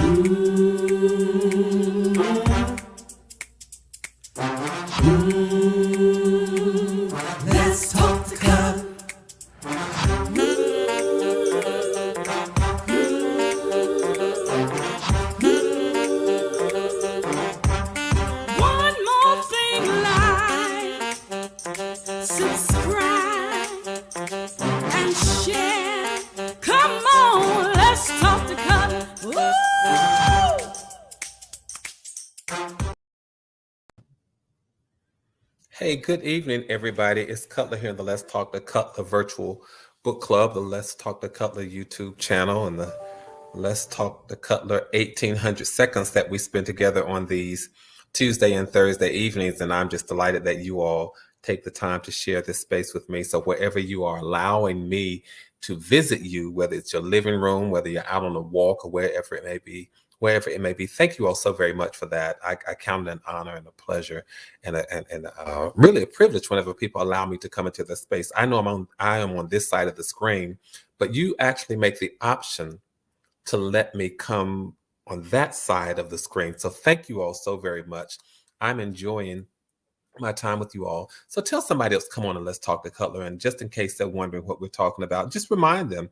Let's talk the cut. One more thing, like, subscribe, and share. Come on, let's talk the cut. Woo! Hey, good evening, everybody. It's Cutler here in the Let's Talk the Cutler virtual book club, the Let's Talk the Cutler YouTube channel, and the Let's Talk the Cutler 1800 seconds that we spend together on these Tuesday and Thursday evenings. And I'm just delighted that you all take the time to share this space with me. So wherever you are allowing me to visit you, whether it's your living room, whether you're out on a walk or wherever it may be, thank you all so very much for that. I count it an honor and a pleasure and really a privilege whenever people allow me to come into this space. I know I am on this side of the screen, but you actually make the option to let me come on that side of the screen. So thank you all so very much. I'm enjoying my time with you all. So tell somebody else, come on and let's talk to Cutler. And just in case they're wondering what we're talking about, just remind them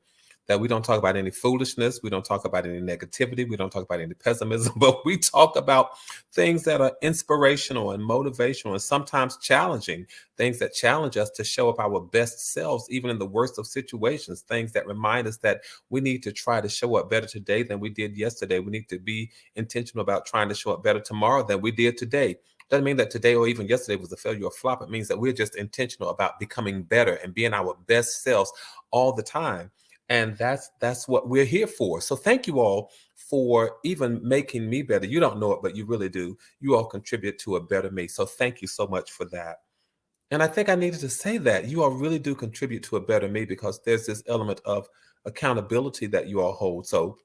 that we don't talk about any foolishness. We don't talk about any negativity. We don't talk about any pessimism, but we talk about things that are inspirational and motivational and sometimes challenging, things that challenge us to show up our best selves, even in the worst of situations, things that remind us that we need to try to show up better today than we did yesterday. We need to be intentional about trying to show up better tomorrow than we did today. Doesn't mean that today or even yesterday was a failure or flop. It means that we're just intentional about becoming better and being our best selves all the time. And that's what we're here for. So thank you all for even making me better. You don't know it, but you really do. You all contribute to a better me. So thank you so much for that. And I think I needed to say that you all really do contribute to a better me because there's this element of accountability that you all hold. So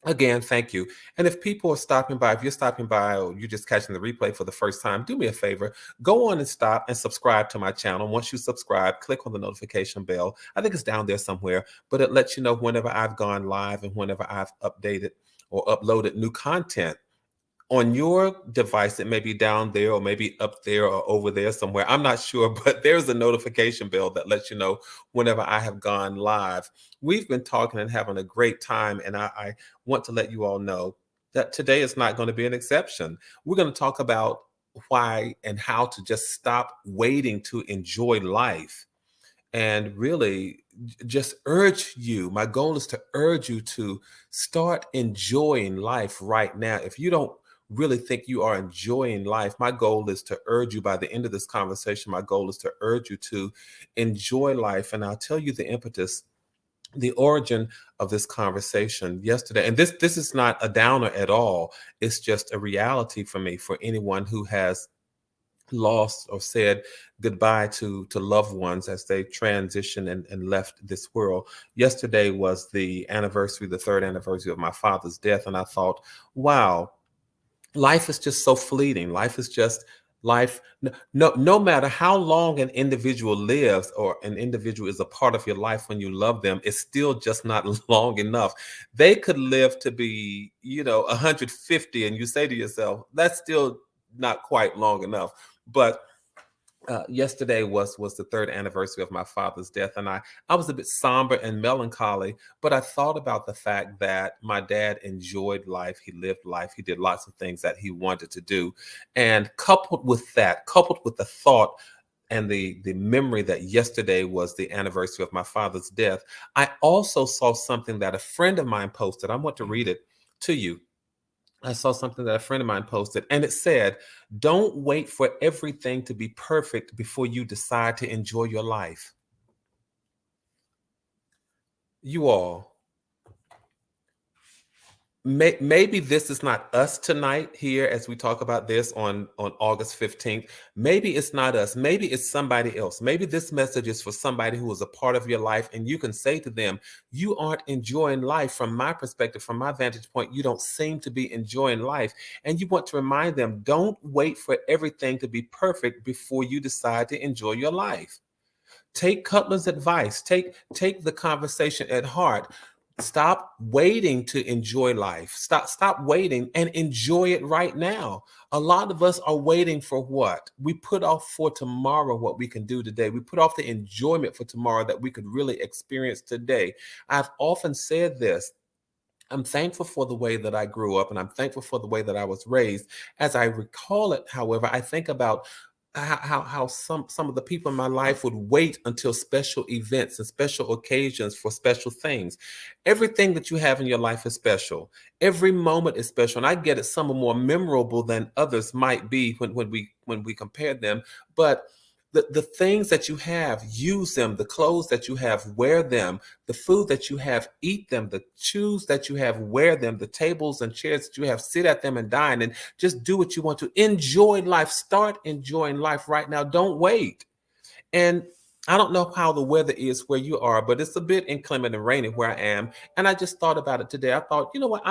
again, thank you. And if people are stopping by, if you're stopping by or you're just catching the replay for the first time, do me a favor, go on and stop and subscribe to my channel. Once you subscribe, click on the notification bell. I think it's down there somewhere, but it lets you know whenever I've gone live and whenever I've updated or uploaded new content. On your device, it may be down there or maybe up there or over there somewhere. I'm not sure, but there's a notification bell that lets you know whenever I have gone live. We've been talking and having a great time, and I want to let you all know that today is not going to be an exception. We're going to talk about why and how to just stop waiting to enjoy life and really just urge you. My goal is to urge you to start enjoying life right now. If you don't really think you are enjoying life, my goal is to urge you by the end of this conversation. My goal is to urge you to enjoy life. And I'll tell you the impetus, the origin of this conversation yesterday. And this is not a downer at all. It's just a reality for me, for anyone who has lost or said goodbye to loved ones as they transitioned and left this world. Yesterday was the anniversary, the third anniversary of my father's death. And I thought, wow, life is just so fleeting. Life is just life. No matter how long an individual lives or an individual is a part of your life when you love them, it's still just not long enough. They could live to be, 150, and you say to yourself, that's still not quite long enough. But yesterday was the third anniversary of my father's death, and I was a bit somber and melancholy, but I thought about the fact that my dad enjoyed life. He lived life. He did lots of things that he wanted to do. And coupled with the thought and the memory that yesterday was the anniversary of my father's death, I also saw something that a friend of mine posted. I want to read it to you. I saw something that a friend of mine posted, and it said, "Don't wait for everything to be perfect before you decide to enjoy your life." You all, maybe this is not us tonight here as we talk about this on August 15th. Maybe it's not us. Maybe it's somebody else. Maybe this message is for somebody who is a part of your life, and you can say to them, you aren't enjoying life. From my perspective, from my vantage point, you don't seem to be enjoying life. And you want to remind them, don't wait for everything to be perfect before you decide to enjoy your life. Take Cutler's advice. Take the conversation at heart. Stop waiting to enjoy life. Stop waiting and enjoy it right now. A lot of us are waiting for what? We put off for tomorrow what we can do today. We put off the enjoyment for tomorrow that we could really experience today. I've often said this. I'm thankful for the way that I grew up and I'm thankful for the way that I was raised. As I recall it, however, I think about how some of the people in my life would wait until special events and special occasions for special things. Everything that you have in your life is special. Every moment is special. And I get it, some are more memorable than others might be when we compare them. But the things that you have, use them. The clothes that you have, wear them. The food that you have, eat them. The shoes that you have, wear them. The tables and chairs that you have, sit at them and dine, and just do what you want to. Enjoy life. Start enjoying life right now. Don't wait. And I don't know how the weather is where you are, but it's a bit inclement and rainy where I am. And I just thought about it today. I thought, you know what?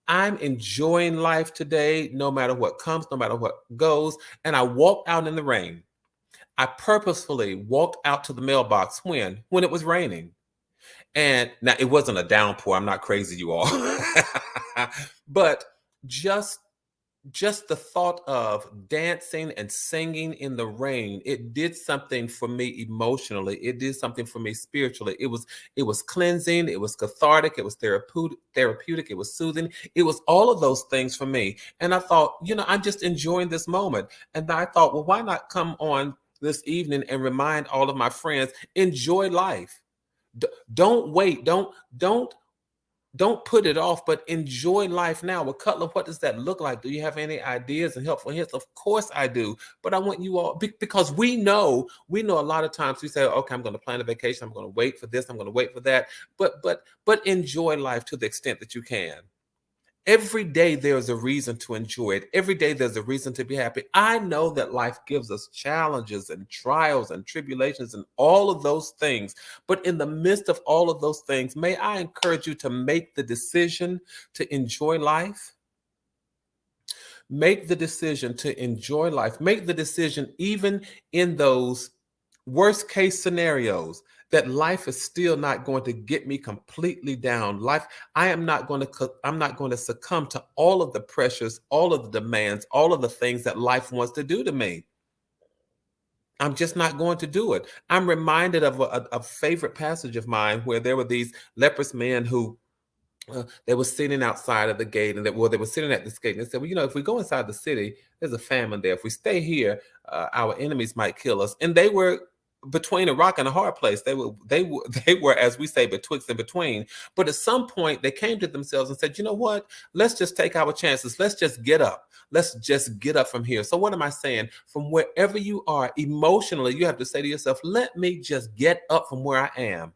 I'm enjoying life today, no matter what comes, no matter what goes. And I walked out in the rain. I purposefully walked out to the mailbox when it was raining. And now it wasn't a downpour. I'm not crazy, you all. But just just the thought of dancing and singing in the rain, it did something for me emotionally. It did something for me spiritually. It was cleansing, it was cathartic, it was therapeutic, it was soothing. It was all of those things for me. And I thought, I'm just enjoying this moment. And I thought, well, why not come on this evening and remind all of my friends, enjoy life. Don't wait. Don't put it off, but enjoy life now. Well, Cutler, what does that look like? Do you have any ideas and helpful hints? Of course I do. But I want you all, because we know a lot of times we say, okay, I'm going to plan a vacation. I'm going to wait for this. I'm going to wait for that. But enjoy life to the extent that you can. Every day there's a reason to enjoy it. Every day there's a reason to be happy. I know that life gives us challenges and trials and tribulations and all of those things. But in the midst of all of those things, may I encourage you to make the decision to enjoy life? Make the decision to enjoy life. Make the decision even in those worst case scenarios that life is still not going to get me completely down. I'm not going to succumb to all of the pressures, all of the demands, all of the things that life wants to do to me. I'm just not going to do it. I'm reminded of a favorite passage of mine where there were these leprous men who they were sitting outside of the gate, and they were sitting at this gate, and they said, well, if we go inside the city, there's a famine there. If we stay here, our enemies might kill us. And they were between a rock and a hard place. They were, as we say, betwixt and between. But at some point, they came to themselves and said, you know what? Let's just take our chances. Let's just get up. Let's just get up from here. So what am I saying? From wherever you are emotionally, you have to say to yourself, let me just get up from where I am.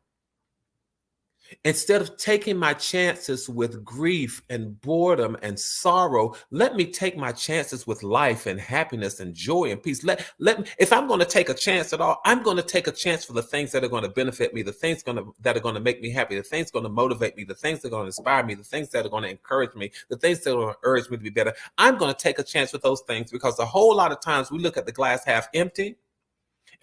Instead of taking my chances with grief and boredom and sorrow, let me take my chances with life and happiness and joy and peace. Let me, if I'm going to take a chance at all, I'm going to take a chance for the things that are going to benefit me, the things that are going to make me happy, the things going to motivate me, the things that are going to inspire me, the things that are going to encourage me, the things that are going to urge me to be better. I'm going to take a chance with those things, because a whole lot of times we look at the glass half empty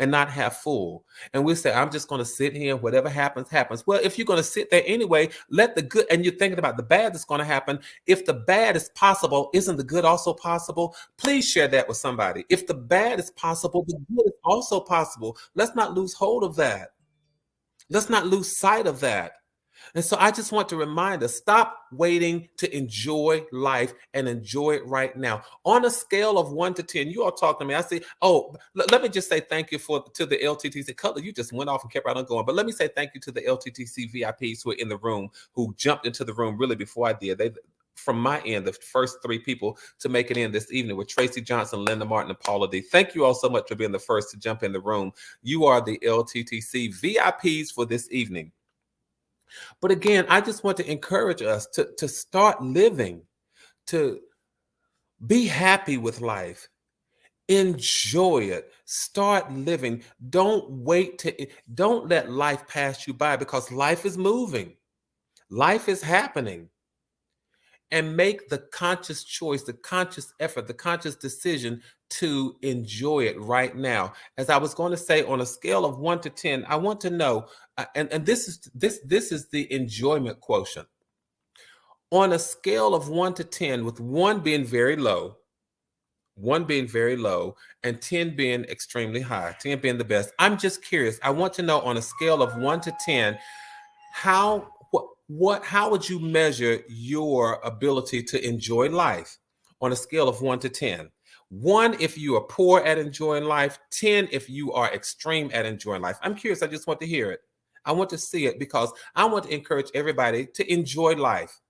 and not half full. And we say, I'm just going to sit here, whatever happens, happens. Well, if you're going to sit there anyway, let the good, and you're thinking about the bad that's going to happen. If the bad is possible, isn't the good also possible? Please share that with somebody. If the bad is possible, the good is also possible. Let's not lose hold of that. Let's not lose sight of that. And so I just want to remind us, stop waiting to enjoy life and enjoy it right now. On a scale of 1 to 10, you all talk to me. I say, let me just say thank you to the LTTC. Cutler, you just went off and kept right on going. But let me say thank you to the LTTC VIPs who are in the room, who jumped into the room really before I did. From my end, the first 3 people to make it in this evening were Tracy Johnson, Linda Martin, and Paula D. Thank you all so much for being the first to jump in the room. You are the LTTC VIPs for this evening. But again, I just want to encourage us to start living, to be happy with life, enjoy it, start living. Don't let life pass you by, because life is moving. Life is happening. and make the conscious choice, the conscious effort, the conscious decision to enjoy it right now. As I was going to say, on a scale of 1 to 10, I want to know, and this is the enjoyment quotient. On a scale of 1 to 10, with 1 being very low, 1 being very low, and 10 being extremely high, 10 being the best. I'm just curious. I want to know, on a scale of 1 to 10, how how would you measure your ability to enjoy life on a scale of 1 to 10? 1 if you are poor at enjoying life, 10 if you are extreme at enjoying life. I'm curious. I just want to hear it. I want to see it, because I want to encourage everybody to enjoy life.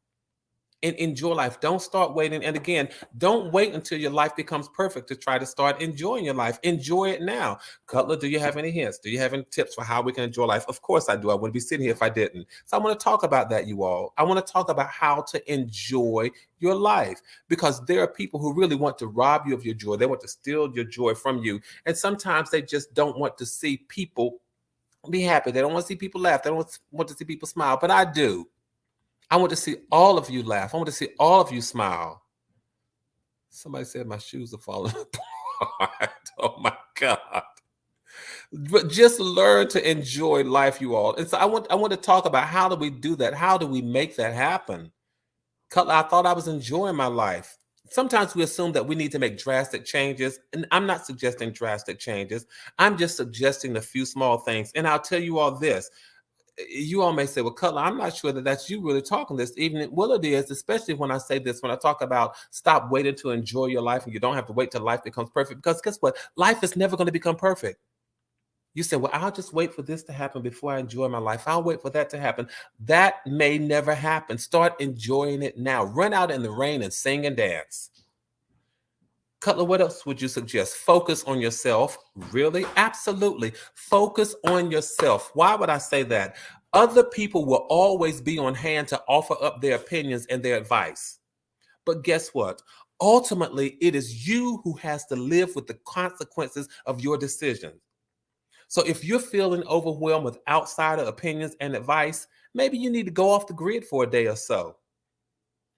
And enjoy life. Don't start waiting. And again, don't wait until your life becomes perfect to try to start enjoying your life. Enjoy it now. Cutler, do you have any hints? Do you have any tips for how we can enjoy life? Of course I do. I wouldn't be sitting here if I didn't. So I want to talk about that, you all. I want to talk about how to enjoy your life, because there are people who really want to rob you of your joy. They want to steal your joy from you. And sometimes they just don't want to see people be happy. They don't want to see people laugh. They don't want to see people smile. But I do. I want to see all of you laugh. I want to see all of you smile. Somebody said my shoes are falling apart. Oh my God. But just learn to enjoy life, you all. And so I want to talk about, how do we do that? How do we make that happen? Cutler, I thought I was enjoying my life. Sometimes we assume that we need to make drastic changes. And I'm not suggesting drastic changes. I'm just suggesting a few small things. And I'll tell you all this. You all may say, well, Cutler, I'm not sure that that's you really talking this evening. Well, it is, especially when I say this, when I talk about stop waiting to enjoy your life, and you don't have to wait till life becomes perfect, because guess what? Life is never going to become perfect. You say, well, I'll just wait for this to happen before I enjoy my life. I'll wait for that to happen. That may never happen. Start enjoying it now. Run out in the rain and sing and dance. Cutler, what else would you suggest? Focus on yourself. Really? Absolutely. Focus on yourself. Why would I say that? Other people will always be on hand to offer up their opinions and their advice. But guess what? Ultimately, it is you who has to live with the consequences of your decisions. So if you're feeling overwhelmed with outsider opinions and advice, maybe you need to go off the grid for a day or so.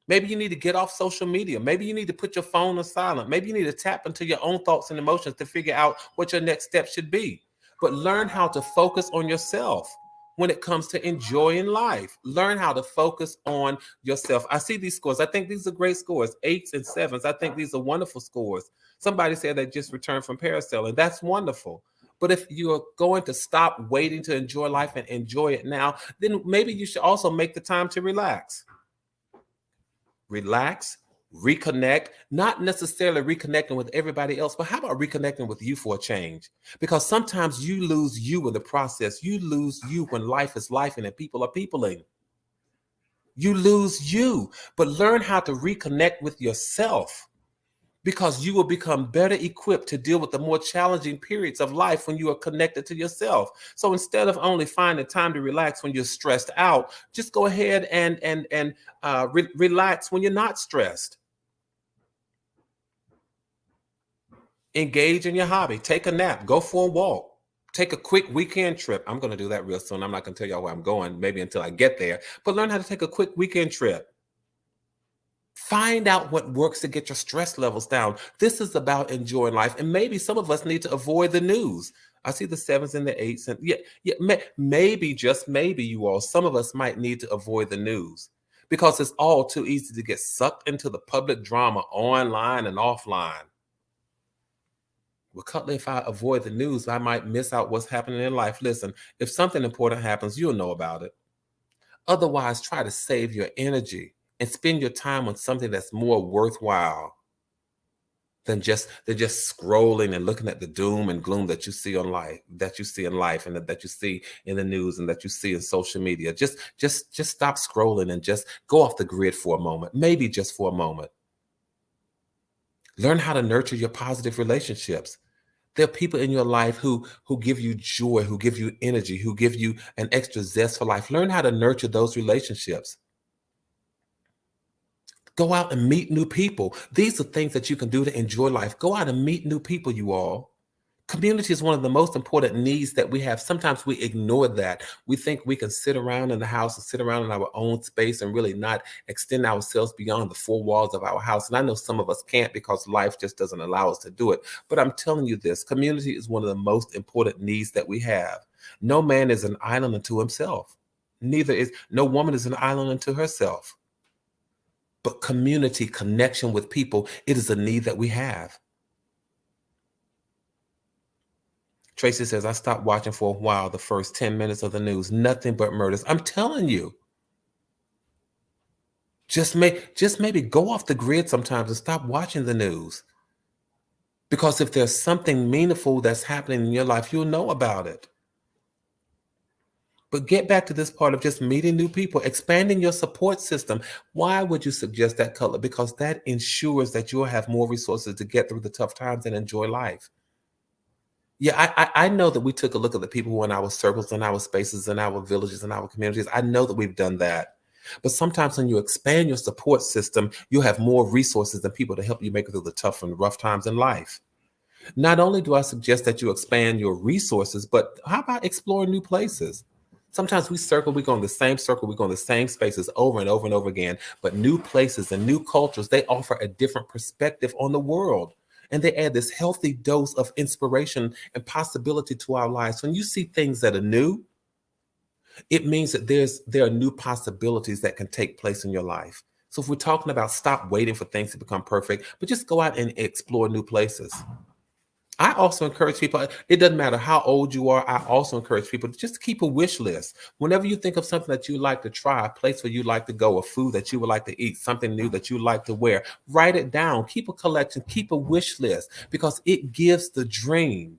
Maybe you need to get off social media. Maybe you need to put your phone on silent. Maybe you need to tap into your own thoughts and emotions to figure out what your next step should be. But learn how to focus on yourself when it comes to enjoying life. Learn how to focus on yourself. I see these scores. I think these are great scores, 8s and 7s. I think these are wonderful scores. Somebody said they just returned from parasailing. That's wonderful. But if you're going to stop waiting to enjoy life and enjoy it now, then maybe you should also make the time to relax. Relax, reconnect, not necessarily reconnecting with everybody else, but how about reconnecting with you for a change? Because sometimes you lose you in the process. You lose you when life is lifing and people are peopling. You lose you, but learn how to reconnect with yourself, because you will become better equipped to deal with the more challenging periods of life when you are connected to yourself. So instead of only finding time to relax when you're stressed out, just go ahead and relax when you're not stressed. Engage in your hobby. Take a nap. Go for a walk. Take a quick weekend trip. I'm going to do that real soon. I'm not going to tell y'all where I'm going, maybe until I get there. But learn how to take a quick weekend trip. Find out what works to get your stress levels down. This is about enjoying life. And maybe some of us need to avoid the news. I see the 7s and the 8s. And maybe, just maybe, you all, some of us might need to avoid the news, because it's all too easy to get sucked into the public drama online and offline. Well, Cutler, if I avoid the news, I might miss out what's happening in life. Listen, if something important happens, you'll know about it. Otherwise, try to save your energy and spend your time on something that's more worthwhile than just scrolling and looking at the doom and gloom that you see in life, and that you see in the news, and that you see in social media. Just stop scrolling and just go off the grid for a moment, maybe just for a moment. Learn how to nurture your positive relationships. There are people in your life who give you joy, who give you energy, who give you an extra zest for life. Learn how to nurture those relationships. Go out and meet new people. These are things that you can do to enjoy life. Go out and meet new people, you all. Community is one of the most important needs that we have. Sometimes we ignore that. We think we can sit around in the house and sit around in our own space and really not extend ourselves beyond the four walls of our house. And I know some of us can't because life just doesn't allow us to do it. But I'm telling you this, community is one of the most important needs that we have. No man is an island unto himself. No woman is an island unto herself. But community, connection with people, it is a need that we have. Tracy says, I stopped watching for a while, the first 10 minutes of the news, nothing but murders. I'm telling you, just maybe go off the grid sometimes and stop watching the news. Because if there's something meaningful that's happening in your life, you'll know about it. But get back to this part of just meeting new people, expanding your support system. Why would you suggest that, Cutler? Because that ensures that you'll have more resources to get through the tough times and enjoy life. Yeah, I know that we took a look at the people who are in our circles, in our spaces, in our villages, in our communities. I know that we've done that. But sometimes when you expand your support system, you have more resources and people to help you make it through the tough and rough times in life. Not only do I suggest that you expand your resources, but how about exploring new places? Sometimes we go in the same circle, we go in the same spaces over and over and over again, but new places and new cultures, they offer a different perspective on the world. And they add this healthy dose of inspiration and possibility to our lives. When you see things that are new, it means that there are new possibilities that can take place in your life. So if we're talking about stop waiting for things to become perfect, but just go out and explore new places. I also encourage people, it doesn't matter how old you are, I also encourage people to just keep a wish list. Whenever you think of something that you like to try, a place where you like to go, a food that you would like to eat, something new that you like to wear, write it down, keep a collection, keep a wish list, because it gives the dream.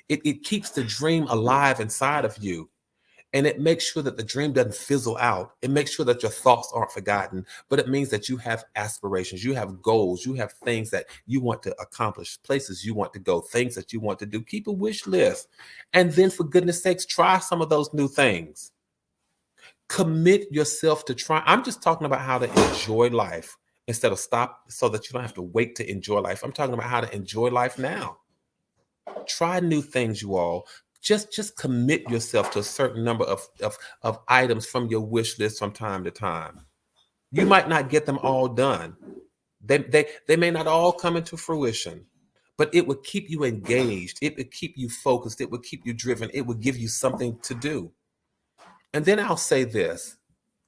It keeps the dream alive inside of you. And it makes sure that the dream doesn't fizzle out. It makes sure that your thoughts aren't forgotten, but it means that you have aspirations, you have goals, you have things that you want to accomplish, places you want to go, things that you want to do. Keep a wish list. And then, for goodness sakes, try some of those new things. Commit yourself to try. I'm just talking about how to enjoy life instead of stop so that you don't have to wait to enjoy life. I'm talking about how to enjoy life now. Try new things, you all. Just commit yourself to a certain number of items from your wish list from time to time. You might not get them all done. They may not all come into fruition, but it would keep you engaged. It would keep you focused. It would keep you driven. It would give you something to do. And then I'll say this.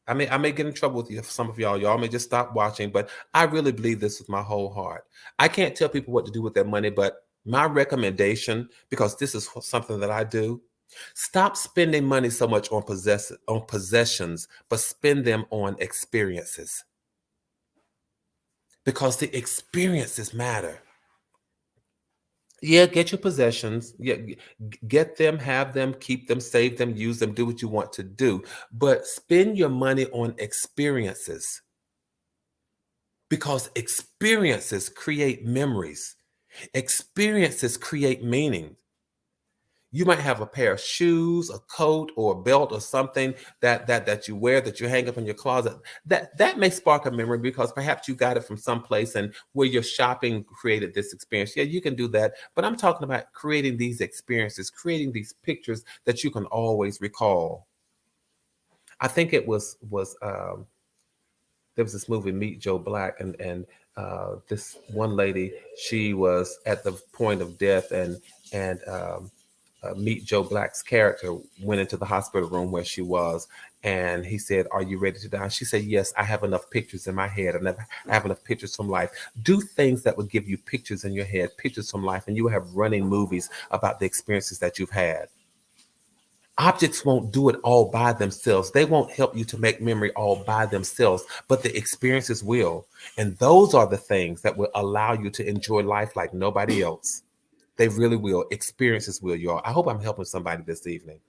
I may get in trouble with you. Some of y'all may just stop watching, but I really believe this with my whole heart. I can't tell people what to do with their money, but my recommendation, because this is something that I do, stop spending money so much on possessions, but spend them on experiences. Because the experiences matter. Yeah, get your possessions. Yeah, get them, have them, keep them, save them, use them, do what you want to do. But spend your money on experiences. Because experiences create memories. Experiences create meaning. You might have a pair of shoes, a coat, or a belt, or something that you wear, that you hang up in your closet. That may spark a memory because perhaps you got it from someplace and where your shopping created this experience. Yeah, you can do that. But I'm talking about creating these experiences, creating these pictures that you can always recall. I think it was there was this movie, Meet Joe Black, and this one lady, she was at the point of death, and Meet Joe Black's character went into the hospital room where she was, and he said, "Are you ready to die?" She said, "Yes, I have enough pictures in my head. I have enough pictures from life." Do things that would give you pictures in your head, pictures from life, and you will have running movies about the experiences that you've had. Objects won't do it all by themselves. They won't help you to make memory all by themselves, but the experiences will. And those are the things that will allow you to enjoy life like nobody else. They really will. Experiences will, y'all. I hope I'm helping somebody this evening.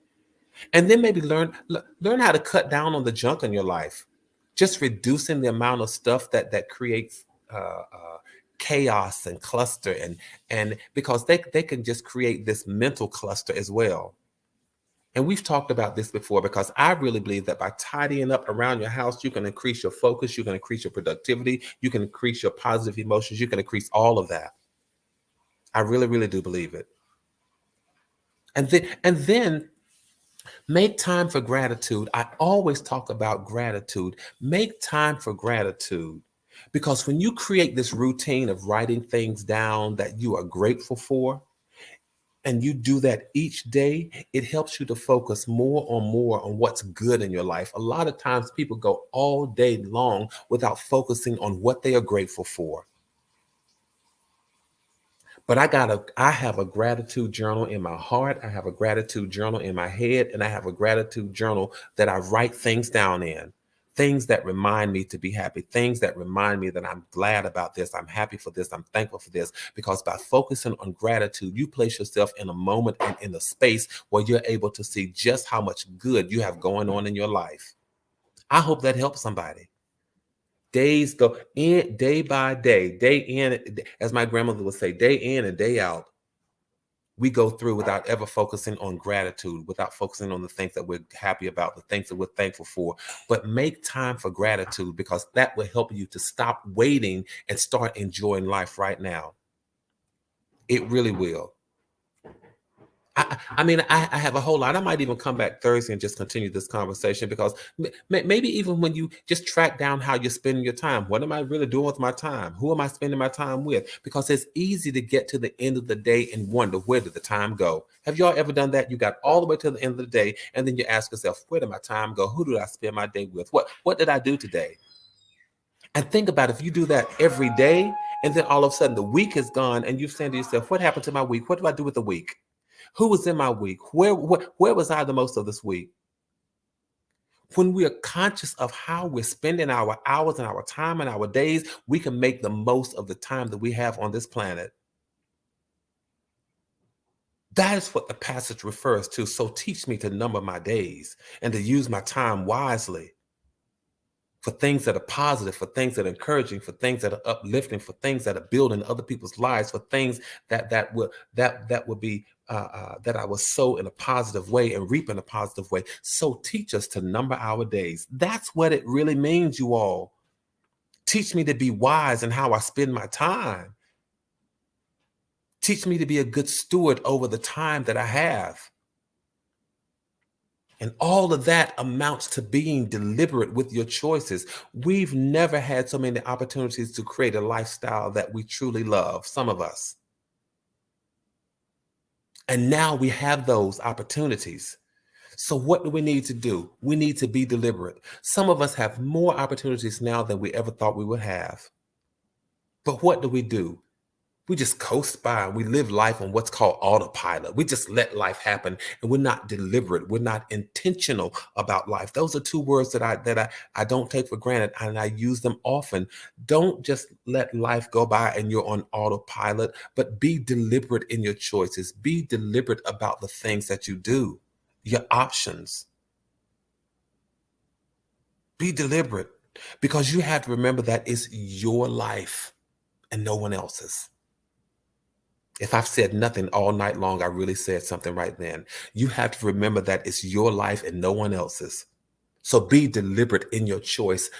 And then maybe learn how to cut down on the junk in your life. Just reducing the amount of stuff that creates chaos and cluster, and because they can just create this mental cluster as well. And we've talked about this before, because I really believe that by tidying up around your house, you can increase your focus, you can increase your productivity, you can increase your positive emotions, you can increase all of that. I really, really do believe it. And then make time for gratitude. I always talk about gratitude. Make time for gratitude. Because when you create this routine of writing things down that you are grateful for, and you do that each day, it helps you to focus more on what's good in your life. A lot of times people go all day long without focusing on what they are grateful for. But I have a gratitude journal in my heart. I have a gratitude journal in my head, and I have a gratitude journal that I write things down in. Things that remind me to be happy, things that remind me that I'm glad about this, I'm happy for this, I'm thankful for this. Because by focusing on gratitude, you place yourself in a moment and in a space where you're able to see just how much good you have going on in your life. I hope that helps somebody. Days go in day by day in, as my grandmother would say, day in and day out. We go through without ever focusing on gratitude, without focusing on the things that we're happy about, the things that we're thankful for. But make time for gratitude, because that will help you to stop waiting and start enjoying life right now. It really will. I mean, I have a whole lot. I might even come back Thursday and just continue this conversation, because maybe even when you just track down how you're spending your time, what am I really doing with my time? Who am I spending my time with? Because it's easy to get to the end of the day and wonder, where did the time go? Have y'all ever done that? You got all the way to the end of the day, and then you ask yourself, where did my time go? Who did I spend my day with? What did I do today? And think about if you do that every day, and then all of a sudden the week is gone, and you're saying to yourself, what happened to my week? What do I do with the week? Who was in my week? Where was I the most of this week? When we are conscious of how we're spending our hours and our time and our days, we can make the most of the time that we have on this planet. That is what the passage refers to. So teach me to number my days and to use my time wisely, for things that are positive, for things that are encouraging, for things that are uplifting, for things that are building other people's lives, for things that will be that I will sow in a positive way and reap in a positive way. So teach us to number our days. That's what it really means, you all. Teach me to be wise in how I spend my time. Teach me to be a good steward over the time that I have. And all of that amounts to being deliberate with your choices. We've never had so many opportunities to create a lifestyle that we truly love, some of us. And now we have those opportunities. So what do we need to do? We need to be deliberate. Some of us have more opportunities now than we ever thought we would have. But what do? We just coast by, and we live life on what's called autopilot. We just let life happen, and we're not deliberate. We're not intentional about life. Those are two words that I don't take for granted, and I use them often. Don't just let life go by and you're on autopilot, but be deliberate in your choices. Be deliberate about the things that you do, your options. Be deliberate, because you have to remember that it's your life and no one else's. If I've said nothing all night long, I really said something right then. You have to remember that it's your life and no one else's. So be deliberate in your choices.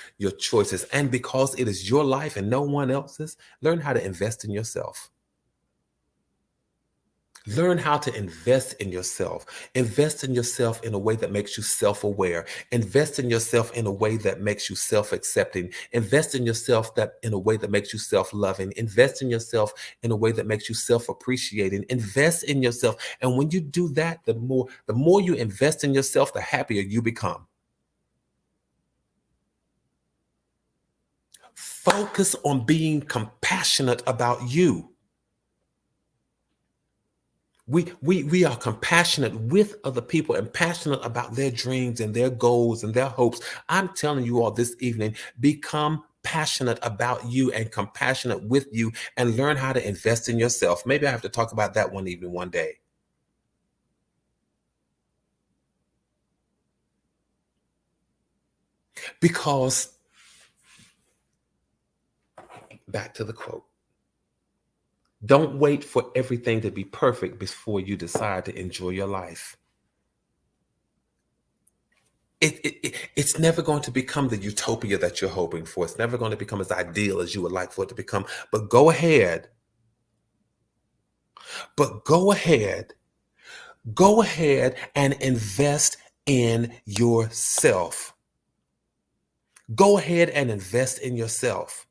And because it is your life and no one else's, learn how to invest in yourself. Learn how to invest in yourself. Invest in yourself in a way that makes you self-aware. Invest in yourself in a way that makes you self-accepting. Invest in yourself in a way that makes you self-loving. Invest in yourself in a way that makes you self-appreciating. Invest in yourself. And when you do that, the more you invest in yourself, the happier you become. Focus on being compassionate about you. We are compassionate with other people and passionate about their dreams and their goals and their hopes. I'm telling you all this evening, become passionate about you and compassionate with you, and learn how to invest in yourself. Maybe I have to talk about that one evening, one day. Because, back to the quote, don't wait for everything to be perfect before you decide to enjoy your life. It's never going to become the utopia that you're hoping for. It's never going to become as ideal as you would like for it to become. But go ahead Go ahead and invest in yourself. Go ahead and invest in yourself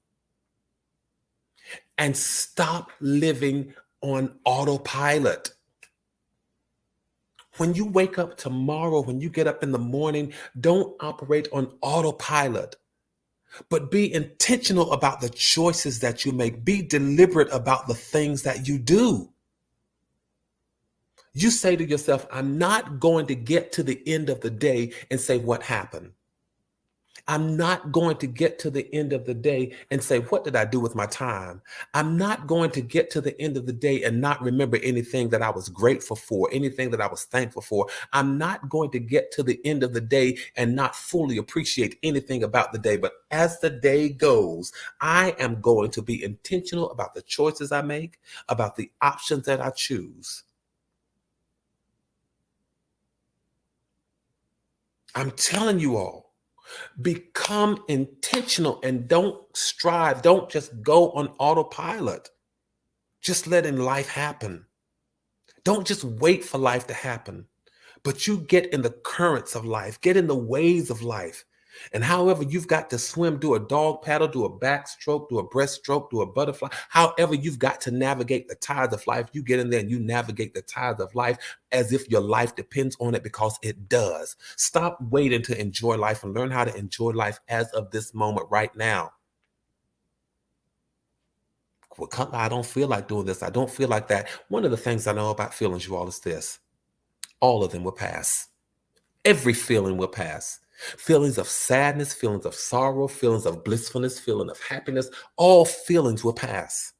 and stop living on autopilot. When you wake up tomorrow, when you get up in the morning, don't operate on autopilot, but be intentional about the choices that you make. Be deliberate about the things that you do. You say to yourself, I'm not going to get to the end of the day and say, what happened? I'm not going to get to the end of the day and say, what did I do with my time? I'm not going to get to the end of the day and not remember anything that I was grateful for, anything that I was thankful for. I'm not going to get to the end of the day and not fully appreciate anything about the day. But as the day goes, I am going to be intentional about the choices I make, about the options that I choose. I'm telling you all. Become intentional and don't strive. Don't just go on autopilot. Just letting life happen. Don't just wait for life to happen, but you get in the currents of life, get in the waves of life. And however you've got to swim, do a dog paddle, do a backstroke, do a breaststroke, do a butterfly, however you've got to navigate the tides of life, you get in there and you navigate the tides of life as if your life depends on it, because it does. Stop waiting to enjoy life and learn how to enjoy life as of this moment right now. Well, I don't feel like doing this. I don't feel like that. One of the things I know about feelings, you all, is this: all of them will pass. Every feeling will pass. Feelings of sadness, feelings of sorrow, feelings of blissfulness, feeling of happiness, all feelings will pass.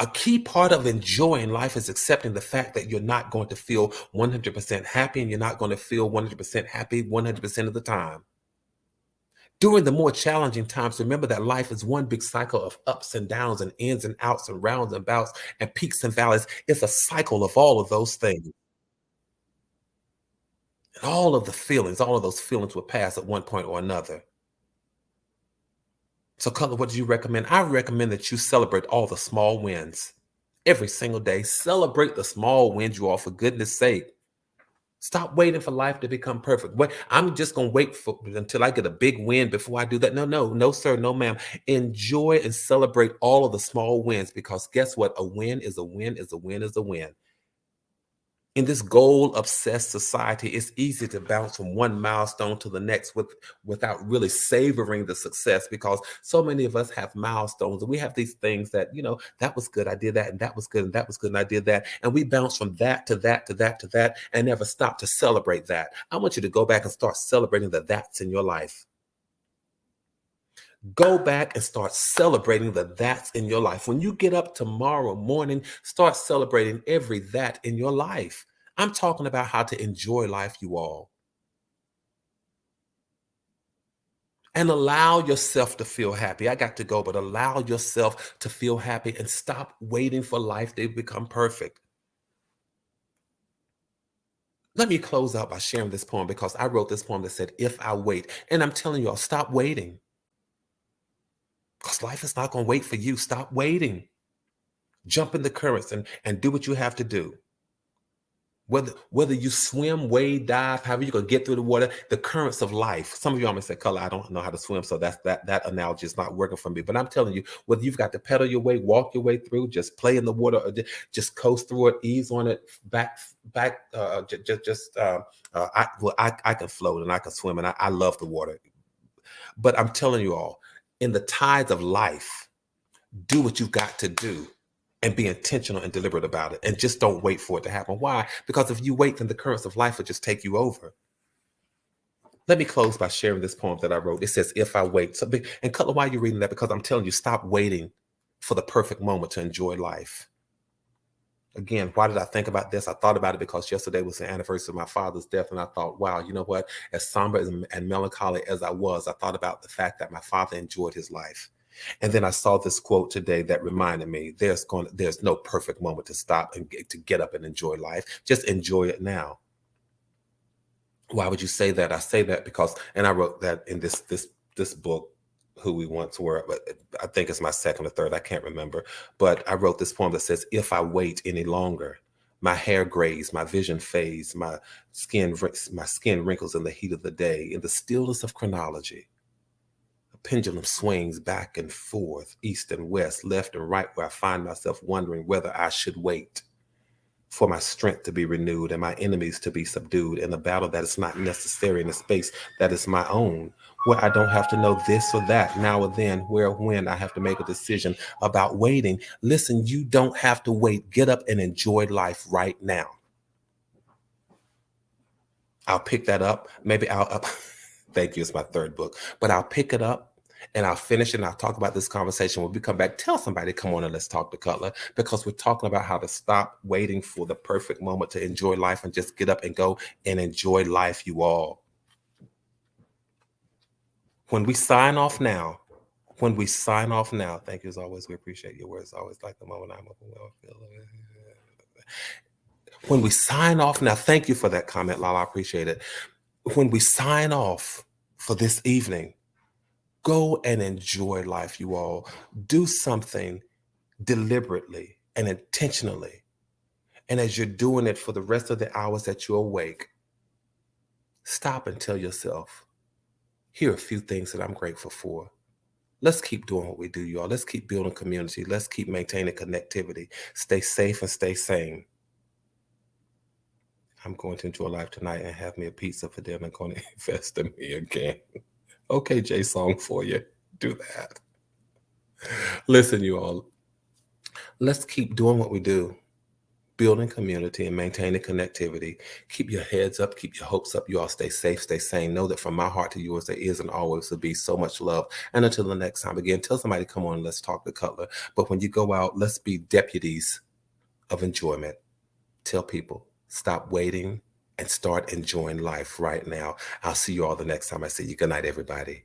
A key part of enjoying life is accepting the fact that you're not going to feel 100% happy, and you're not going to feel 100% happy 100% of the time. During the more challenging times, remember that life is one big cycle of ups and downs and ins and outs and rounds and bouts and peaks and valleys. It's a cycle of all of those things. And all of those feelings will pass at one point or another. So, Cutler, what do you recommend? I recommend that you celebrate all the small wins every single day. Celebrate the small wins, you all, for goodness sake. Stop waiting for life to become perfect. Wait, I'm just going to wait until I get a big win before I do that. No, sir, no, ma'am. Enjoy and celebrate all of the small wins, because guess what? A win is a win is a win is a win. In this goal-obsessed society, it's easy to bounce from one milestone to the next without really savoring the success, because so many of us have milestones and we have these things that, that was good, I did that, and that was good, and that was good, and I did that. And we bounce from that to that to that to that and never stop to celebrate that. I want you to go back and start celebrating the that's in your life. Go back and start celebrating the that's in your life. When you get up tomorrow morning, start celebrating every that in your life. I'm talking about how to enjoy life, you all. And allow yourself to feel happy. I got to go, but allow yourself to feel happy and stop waiting for life to become perfect. Let me close out by sharing this poem, because I wrote this poem that said, if I wait. And I'm telling you all, stop waiting. Because life is not going to wait for you. Stop waiting. Jump in the currents and do what you have to do. Whether you swim, wade, dive, however you're going to get through the water, the currents of life. Some of you all may say, Color, I don't know how to swim, so that analogy is not working for me. But I'm telling you, whether you've got to pedal your way, walk your way through, just play in the water, or just coast through it, ease on it, back. I can float and I can swim, and I love the water. But I'm telling you all, in the tides of life, do what you've got to do and be intentional and deliberate about it. And just don't wait for it to happen. Why? Because if you wait, then the currents of life will just take you over. Let me close by sharing this poem that I wrote. It says, if I wait. And Cutler, why are you reading that? Because I'm telling you, stop waiting for the perfect moment to enjoy life. Again, why did I think about this? I thought about it because yesterday was the anniversary of my father's death. And I thought, wow, you know what? As somber and melancholy as I was, I thought about the fact that my father enjoyed his life. And then I saw this quote today that reminded me, there's no perfect moment to stop and to get up and enjoy life. Just enjoy it now. Why would you say that? I say that because, and I wrote that in this book, Who We Once Were, but I think it's my second or third, I can't remember. But I wrote this poem that says, if I wait any longer, My hair grays, my vision fades, my skin wrinkles in the heat of the day. In the stillness of chronology, the pendulum swings back and forth, east and west, left and right, where I find myself wondering whether I should wait for my strength to be renewed and my enemies to be subdued in a battle that is not necessary, in a space that is my own, where I don't have to know this or that now or then, where or when I have to make a decision about waiting. Listen, you don't have to wait. Get up and enjoy life right now. I'll pick that up. Maybe thank you, it's my third book, but I'll pick it up and I'll finish it and I'll talk about this conversation. When we come back, tell somebody, come on and let's talk to Cutler, because we're talking about how to stop waiting for the perfect moment to enjoy life and just get up and go and enjoy life, you all. When we sign off now, thank you as always. We appreciate your words. Always like the moment I'm overwhelmed. When we sign off now, thank you for that comment, Lala. I appreciate it. When we sign off for this evening, go and enjoy life, you all. Do something deliberately and intentionally. And as you're doing it for the rest of the hours that you're awake, stop and tell yourself, here are a few things that I'm grateful for. Let's keep doing what we do, y'all. Let's keep building community. Let's keep maintaining connectivity. Stay safe and stay sane. I'm going to enjoy life tonight and have me a pizza for them and going to invest in me again. Okay, J Song for you. Do that. Listen, you all. Let's keep doing what we do. Building community and maintaining connectivity. Keep your heads up. Keep your hopes up. You all stay safe, stay sane. Know that from my heart to yours, there is and always will be so much love. And until the next time, again, tell somebody, come on, let's talk to Cutler. But when you go out, let's be deputies of enjoyment. Tell people, stop waiting and start enjoying life right now. I'll see you all the next time I see you. Good night, everybody.